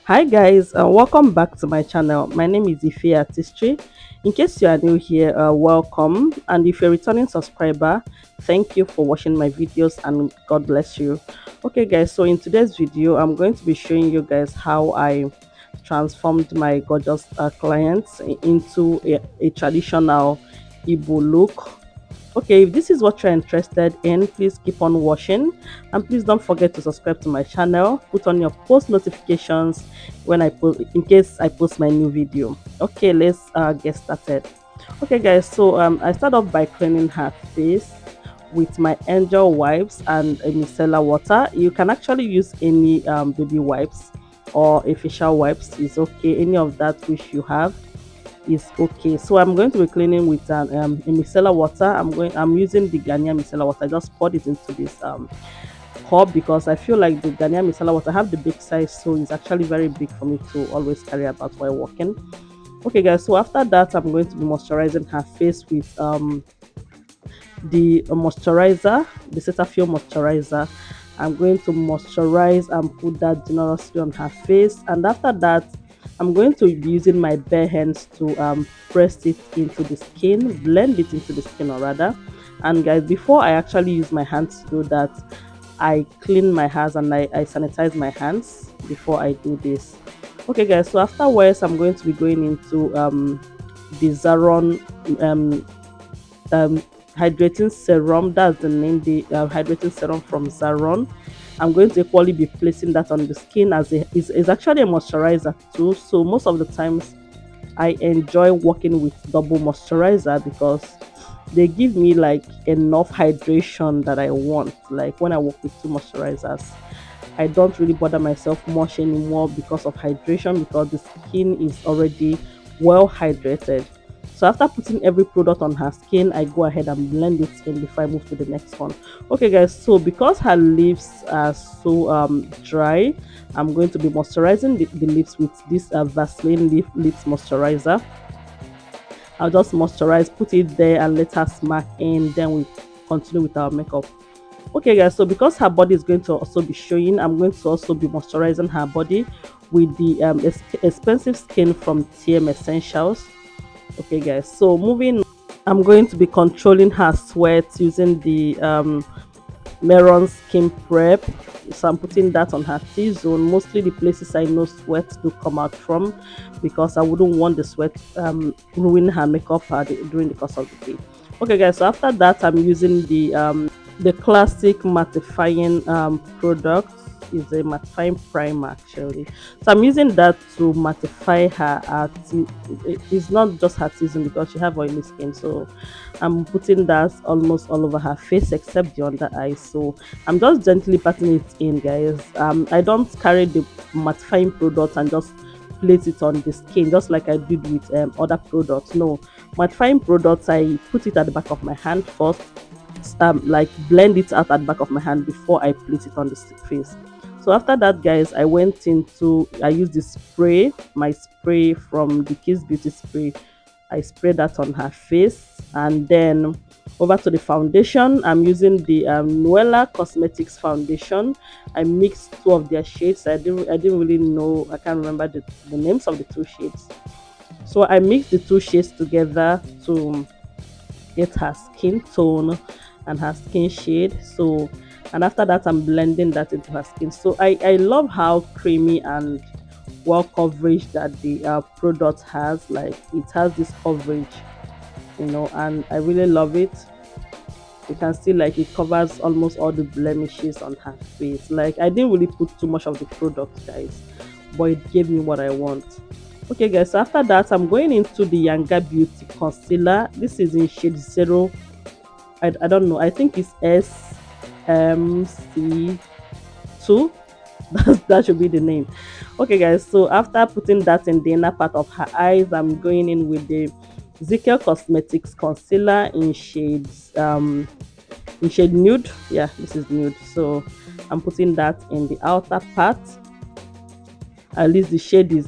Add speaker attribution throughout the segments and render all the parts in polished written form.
Speaker 1: Hi guys, welcome back to my channel. My name is Ife Artistry. In case you are new here, welcome, and if you're a returning subscriber, thank you for watching my videos and God bless you. Okay guys, so in today's video I'm going to be showing you guys how I transformed my gorgeous clients into a traditional Igbo look. Okay, if this is what you're interested in, please keep on watching, and please don't forget to subscribe to my channel. Put on your post notifications when I post, in case I post my new video. Okay, let's get started. Okay guys, so I start off by cleaning her face with my angel wipes and a micellar water. You can actually use any baby wipes or a facial wipes, is okay, any of that which you have is okay. So I'm going to be cleaning with a micellar water. I'm using the Ghanaian micellar water. I just poured it into this cup because I feel like the Ghanaian micellar water have the big size, so it's actually very big for me to always carry about while walking. Okay guys, so after that I'm going to be moisturizing her face with the moisturizer, the Cetaphil moisturizer. I'm going to moisturize and put that generously on her face, and after that I'm going to be using my bare hands to press it into the skin, blend it into the skin, or rather. And guys, before I actually use my hands to do that, I clean my hands and I sanitize my hands before I do this. Okay guys, so afterwards I'm going to be going into the Zaron um, um, hydrating serum. That's the name, the hydrating serum from Zaron. I'm going to equally be placing that on the skin as is actually a moisturizer too. So most of the times I enjoy working with double moisturizer because they give me like enough hydration that I want. Like when I work with two moisturizers, I don't really bother myself much anymore because of hydration, because the skin is already well hydrated. So after putting every product on her skin, I go ahead and blend it in before I move to the next one. Okay guys, so because her lips are so dry, I'm going to be moisturizing the lips with this Vaseline lips moisturizer. I'll just moisturize, put it there and let her smack in, then we continue with our makeup. Okay guys, so because her body is going to also be showing, I'm going to also be moisturizing her body with the expensive skin from TM Essentials. Okay guys, so moving, I'm going to be controlling her sweat using the Meron skin prep. So I'm putting that on her T-zone, mostly the places I know sweat to come out from, because I wouldn't want the sweat ruin her makeup during the course of the day. Okay guys, so after that I'm using the classic mattifying product. Is a mattifying primer actually, so I'm using that to mattify her it's not just her T-zone because she have oily skin, so I'm putting that almost all over her face except the under eyes. So I'm just gently patting it in, guys. I don't carry the mattifying product and just place it on the skin just like I did with other products. No, mattifying products, I put it at the back of my hand first, like blend it out at the back of my hand before I place it on the face. So after that guys, I used the spray, my spray from the Kiss Beauty spray. I spray that on her face, and then over to the foundation. I'm using the Nuella Cosmetics foundation. I mixed two of their shades. I didn't really know, I can't remember the names of the two shades. So I mixed the two shades together to get her skin tone and her skin shade. So, and after that I'm blending that into her skin. So I love how creamy and well coverage that the product has. Like it has this coverage, and I really love it. You can see like it covers almost all the blemishes on her face. Like I didn't really put too much of the product, guys, but it gave me what I want. Okay guys, so after that I'm going into the Yanga Beauty concealer. This is in shade 0. I don't know, I think it's SMC2. That should be the name. Okay guys, so after putting that in the inner part of her eyes, I'm going in with the Zikel Cosmetics concealer in shade nude. Yeah, this is nude. So I'm putting that in the outer part. At least the shade is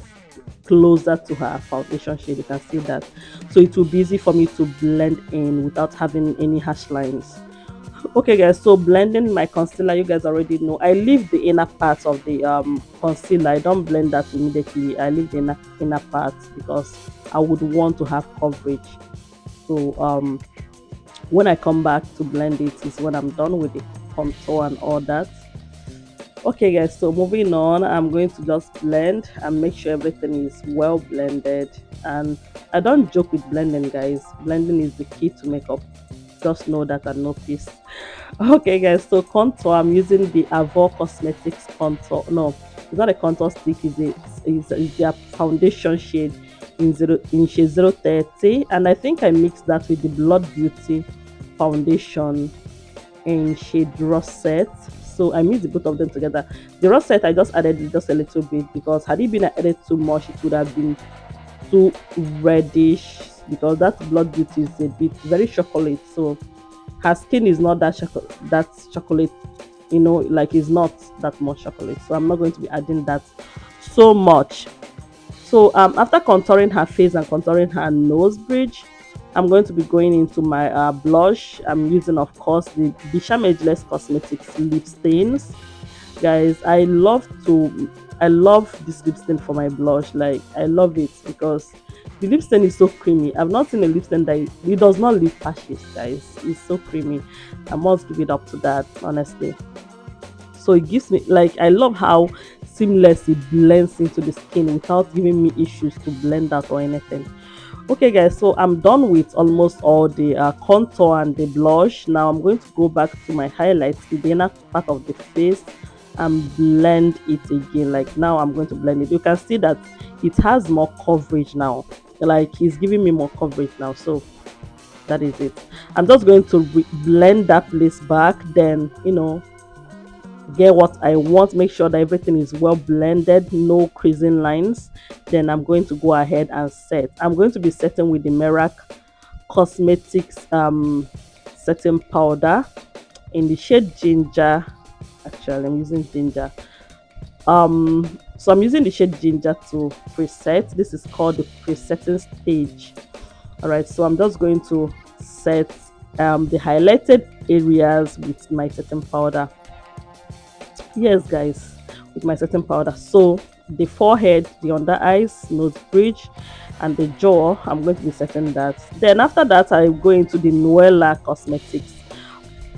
Speaker 1: closer to her foundation shade, you can see that, so it will be easy for me to blend in without having any harsh lines. Okay guys, so blending my concealer, you guys already know I leave the inner part of the concealer. I don't blend that immediately. I leave the inner part because I would want to have coverage. So when I come back to blend it is when I'm done with the contour and all that. Okay guys, so moving on, I'm going to just blend and make sure everything is well blended. And I don't joke with blending, guys. Blending is the key to makeup. Just know that and know peace. Okay guys, so contour, I'm using the Avon Cosmetics contour. No, it's not a contour stick, it's their foundation shade in shade 030. And I think I mixed that with the Blood Beauty foundation in shade Rosette. So I mixed the both of them together. The Rosette I just added just a little bit because had it been added too much, it would have been too reddish, because that Blood Beauty is a bit very chocolate. So her skin is not that chocolate, like it's not that much chocolate. So I'm not going to be adding that so much. So after contouring her face and contouring her nose bridge, I'm going to be going into my blush. I'm using, of course, the Becharmageless Cosmetics lip stains. Guys, I love this lip stain for my blush. Like, I love it because the lip stain is so creamy. I've not seen a lip stain that it does not leave patches, guys. It's so creamy. I must give it up to that, honestly. So it gives me, like, I love how seamless it blends into the skin without giving me issues to blend out or anything. Okay guys, so I'm done with almost all the contour and the blush. Now I'm going to go back to my highlights, the inner part of the face, and blend it again. Like, now I'm going to blend it. You can see that it has more coverage now. Like, it's giving me more coverage now. So that is it. I'm just going to blend that place back, then get what I want, make sure that everything is well blended, no creasing lines. Then I'm going to go ahead and set. I'm going to be setting with the Merak Cosmetics setting powder in the shade Ginger. Actually, I'm using Ginger. So I'm using the shade Ginger to preset. This is called the presetting stage. All right, so I'm just going to set the highlighted areas with my setting powder. Yes guys, with my setting powder. So the forehead, the under eyes, nose bridge, and the jaw, I'm going to be setting that. Then after that, I go into the Nuella Cosmetics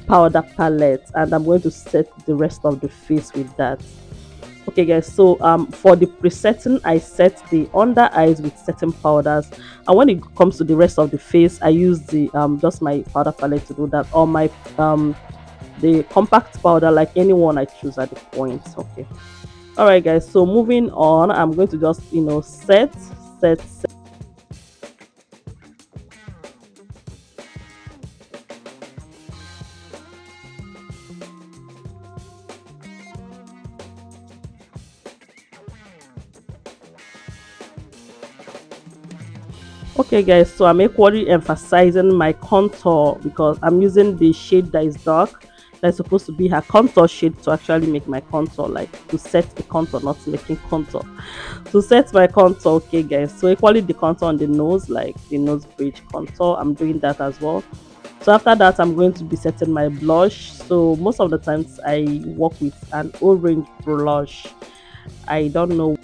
Speaker 1: powder palette, and I'm going to set the rest of the face with that. Okay guys, so for the presetting, I set the under eyes with setting powders, and when it comes to the rest of the face, I use the just my powder palette to do that, or my the compact powder, like anyone I choose at the point. Okay, all right guys, so moving on, I'm going to just set. Okay guys, so I'm equally emphasizing my contour because I'm using the shade that is dark, that's supposed to be her contour shade, to actually make my contour, like to set the contour, not making contour, to set my contour. Okay guys, so equally the contour on the nose, like the nose bridge contour, I'm doing that as well. So after that, I'm going to be setting my blush. So most of the times I work with an orange blush. I don't know.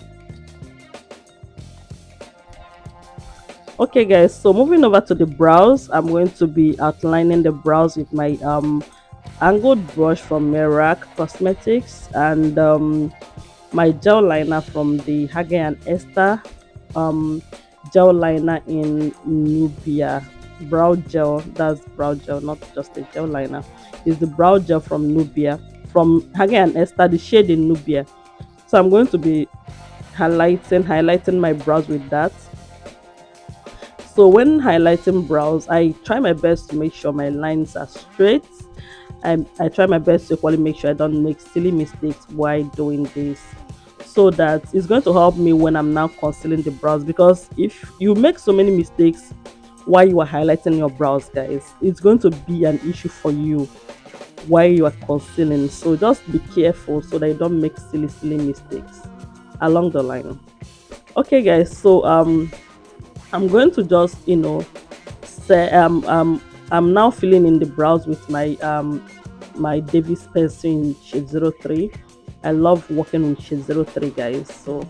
Speaker 1: Okay guys, so moving over to the brows, I'm going to be outlining the brows with my angled brush from Merak Cosmetics, and my gel liner from the Hage and Esther um gel liner in Nubia brow gel. That's brow gel, not just a gel liner. It's the brow gel from Nubia, from Hage and Esther, the shade in Nubia. So I'm going to be highlighting my brows with that. So when highlighting brows, I try my best to make sure my lines are straight. I try my best to equally make sure I don't make silly mistakes while doing this, so that it's going to help me when I'm now concealing the brows. Because if you make so many mistakes while you are highlighting your brows, guys, it's going to be an issue for you while you are concealing. So just be careful so that you don't make silly mistakes along the line. Okay guys, so I'm going to just say I'm now filling in the brows with my my Davis pencil in shade 03. I love working with shade 03, guys, so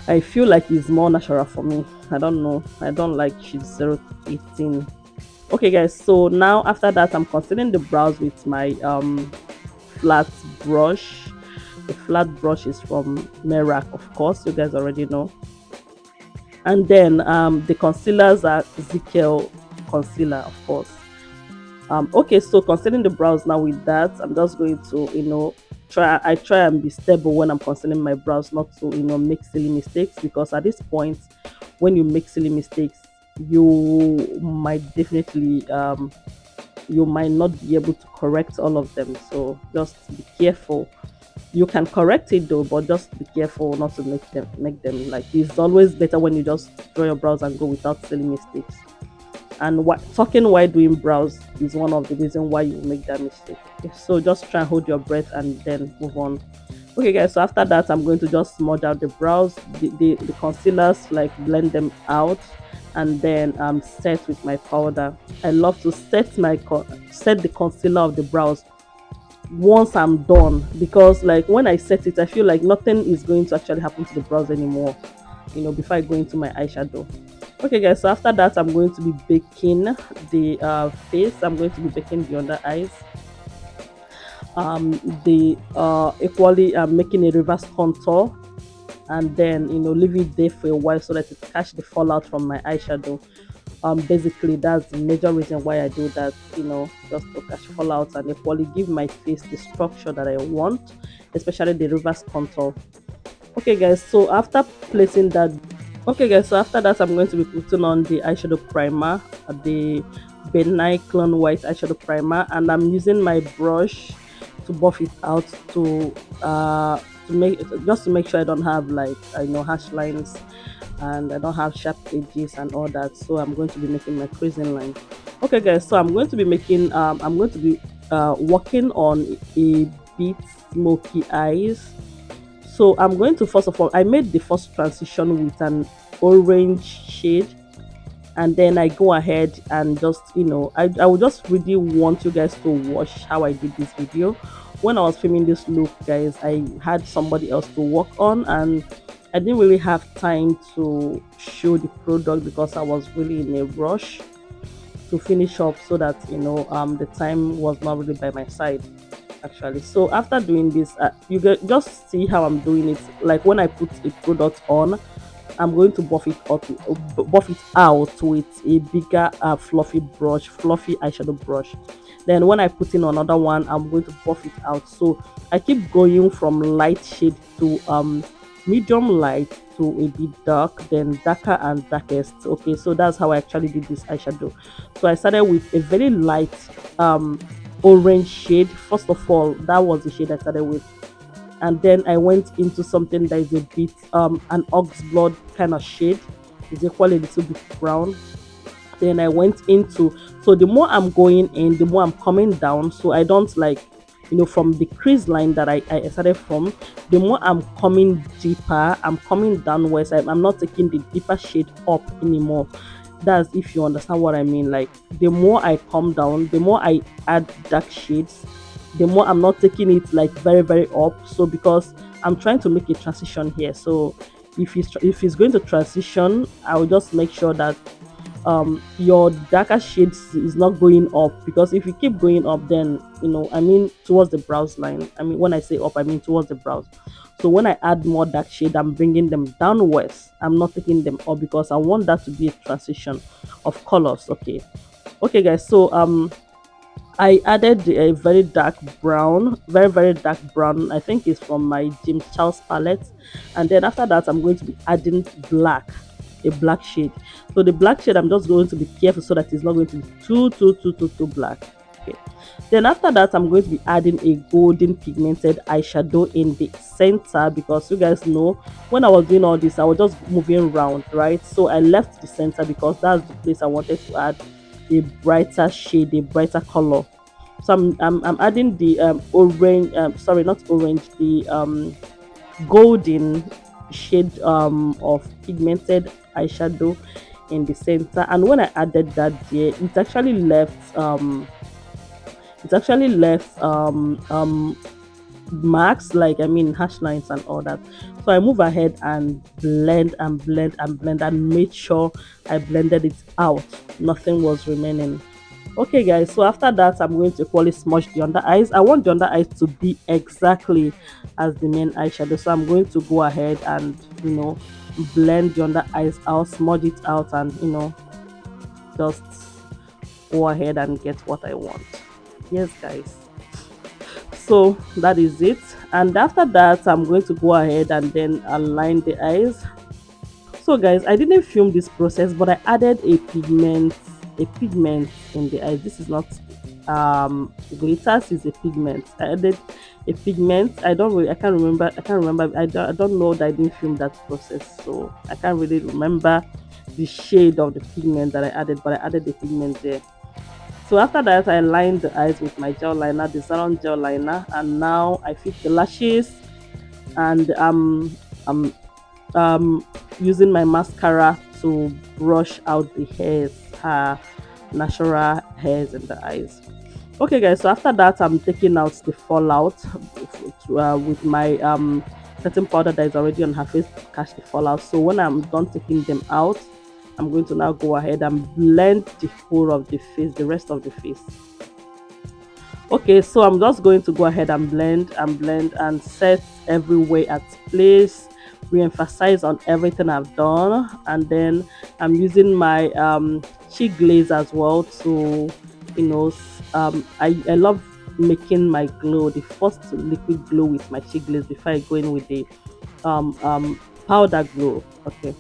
Speaker 1: I feel like it's more natural for me. I don't know, I don't like shade 018. Okay, guys, so now after that I'm concealing the brows with my flat brush. The flat brush is from Merak, of course, you guys already know. And then the concealers are Zikel concealer, of course. Okay, so concealing the brows now with that, I'm just going to, try and be stable when I'm concealing my brows, not to, make silly mistakes, because at this point, when you make silly mistakes, you might definitely you might not be able to correct all of them. So just be careful. You can correct it though, but just be careful not to make them like, it's always better when you just draw your brows and go without silly mistakes. And talking while doing brows is one of the reasons why you make that mistake. Okay, so just try and hold your breath and then move on. Okay, guys, so after that I'm going to just smudge out the brows, the concealers, like blend them out, and then set with my powder. I love to set set the concealer of the brows once I'm done, because like when I set it, I feel like nothing is going to actually happen to the brows anymore, before I go into my eyeshadow. Okay, guys, so after that I'm going to be baking the face. I'm going to be baking the under eyes, the equally making a reverse contour, and then leave it there for a while so that it catch the fallout from my eyeshadow. Basically that's the major reason why I do that, just to catch fallout and equally give my face the structure that I want, especially the reverse contour. Okay, guys, so after placing that, okay, guys, so after that I'm going to be putting on the eyeshadow primer, the benign clone white eyeshadow primer, and I'm using my brush to buff it out, to make, just to make sure I don't have like, harsh lines, and I don't have sharp edges and all that. So I'm going to be making my creasing line. Okay, guys, so I'm going to be making I'm going to be working on a bit smoky eyes. So I'm going to, first of all, I made the first transition with an orange shade, and then I go ahead and just, I would just really want you guys to watch how I did this video. When I was filming this look, guys, I had somebody else to work on, and I didn't really have time to show the product because I was really in a rush to finish up, so that the time was not really by my side, actually. So after doing this, you get, just see how I'm doing it. Like when I put a product on, I'm going to buff it out with a bigger fluffy eyeshadow brush. Then when I put in another one, I'm going to buff it out. So I keep going from light shade to medium light to a bit dark, then darker and darkest. Okay, so that's how I actually did this eyeshadow. So I started with a very light orange shade. First of all, that was the shade I started with, and then I went into something that is a bit an ox blood kind of shade. It's equally a little bit brown. Then I went into, so the more I'm going in, the more I'm coming down, so I don't like, from the crease line that I started from, the more I'm coming deeper, I'm coming downwards. I'm not taking the deeper shade up anymore. That's, if you understand what I mean. Like the more I come down, the more I add dark shades, the more I'm not taking it like very very up. So because I'm trying to make a transition here, so if it's going to transition, I will just make sure that your darker shades is not going up, because if you keep going up, then I mean towards the brows line, I mean when I say up, I mean towards the brows. So when I add more dark shade, I'm bringing them downwards, I'm not taking them up, because I want that to be a transition of colors. Okay, guys, so I added a very dark brown, very very dark brown, I think it's from my Charlse palette. And then after that I'm going to be adding black, a black shade. So the black shade, I'm just going to be careful so that it's not going to be too black. Okay, then after that I'm going to be adding a golden pigmented eyeshadow in the center, because you guys know when I was doing all this I was just moving around, right? So I left the center because that's the place I wanted to add a brighter shade, a brighter color. So I'm adding the orange, sorry, not orange, the golden shade of pigmented eyeshadow in the center. And when I added that there, it actually left It actually left marks, like I mean hash lines and all that. So I move ahead and blend and blend and blend and made sure I blended it out. Nothing was remaining. Okay guys, so after that I'm going to equally smudge the under eyes. I want the under eyes to be exactly as the main eyeshadow, so I'm going to go ahead and blend the under eyes out, smudge it out, and just go ahead and get what I want. Yes guys, so that is it. And after that I'm going to go ahead and then align the eyes. So guys, I didn't film this process, but I added a pigment in the eyes. This is not glitters, is a pigment. I added a pigment. I can't remember. I don't know that I didn't film that process, so I can't really remember the shade of the pigment that I added, but I added the pigment there. So after that, I lined the eyes with my gel liner, the salon gel liner, and now I fit the lashes, and I'm using my mascara to brush out the hairs, natural hairs in the eyes. Okay guys, so after that I'm taking out the fallout with my setting powder that is already on her face to catch the fallout. So when I'm done taking them out, I'm going to now go ahead and blend the whole of the face, the rest of the face. Okay, so I'm just going to go ahead and blend and set everywhere at place, re-emphasize on everything I've done, and then I'm using my cheek glaze as well to I love making my glow, the first liquid glow, with my cheek glaze before I go in with the um um powder glow. Okay,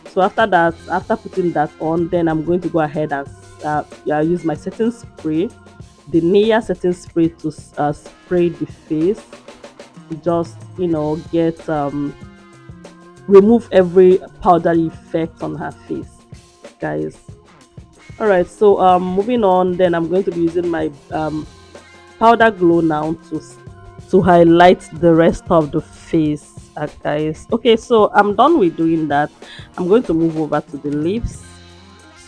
Speaker 1: so after that, after putting that on, then I'm going to go ahead and use my setting spray, the Nia setting spray, to spray the face, just get remove every powdery effect on her face, guys. All right, so moving on, then I'm going to be using my powder glow now to highlight the rest of the face, guys. Okay, so I'm done with doing that. I'm going to move over to the lips.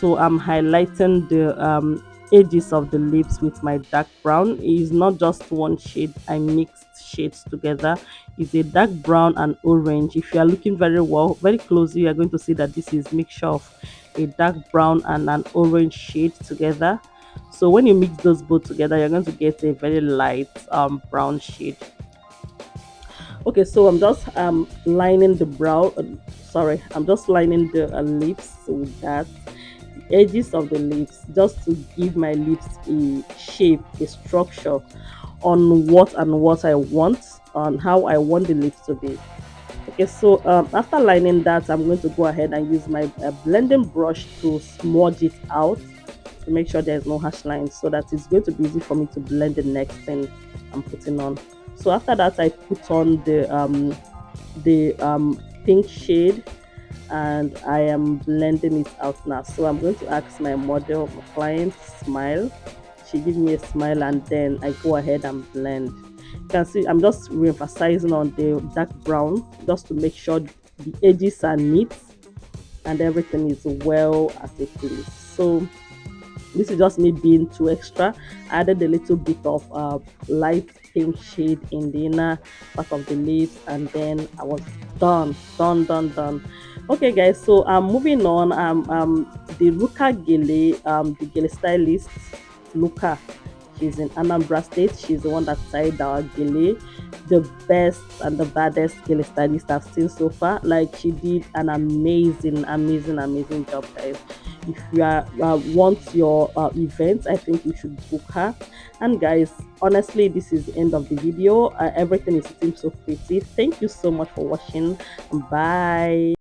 Speaker 1: So I'm highlighting the edges of the lips with my dark brown. It is not just one shade, I mixed shades together. It's a dark brown and orange. If you are looking very well, very closely, you are going to see that this is mixture of a dark brown and an orange shade together. So when you mix those both together, you're going to get a very light brown shade. Okay, so I'm just lining the brow, sorry, I'm just lining the lips with that, edges of the lips, just to give my lips a shape, a structure on what I want, on how I want the lips to be. Okay, so after lining that, I'm going to go ahead and use my blending brush to smudge it out, to make sure there's no harsh lines, so that it's going to be easy for me to blend the next thing I'm putting on. So after that, I put on the pink shade, and I am blending it out now. So I'm going to ask my model, my client, smile. She gives me a smile, and then I go ahead and blend. You can see I'm just re-emphasizing on the dark brown, just to make sure the edges are neat and everything is well at a place. So this is just me being too extra. I added a little bit of light pink shade in the inner part of the lips, and then I was done. Okay guys, so I'm moving on. The Luca Gele, the Gele stylist, Luca, she's in Anambra State. She's the one that tied our Gele, the best and the baddest Gele stylist I've seen so far. Like, she did an amazing job, guys. If you want your event, I think you should book her. And guys, honestly, this is the end of the video. Everything is seems so pretty. Thank you so much for watching. Bye.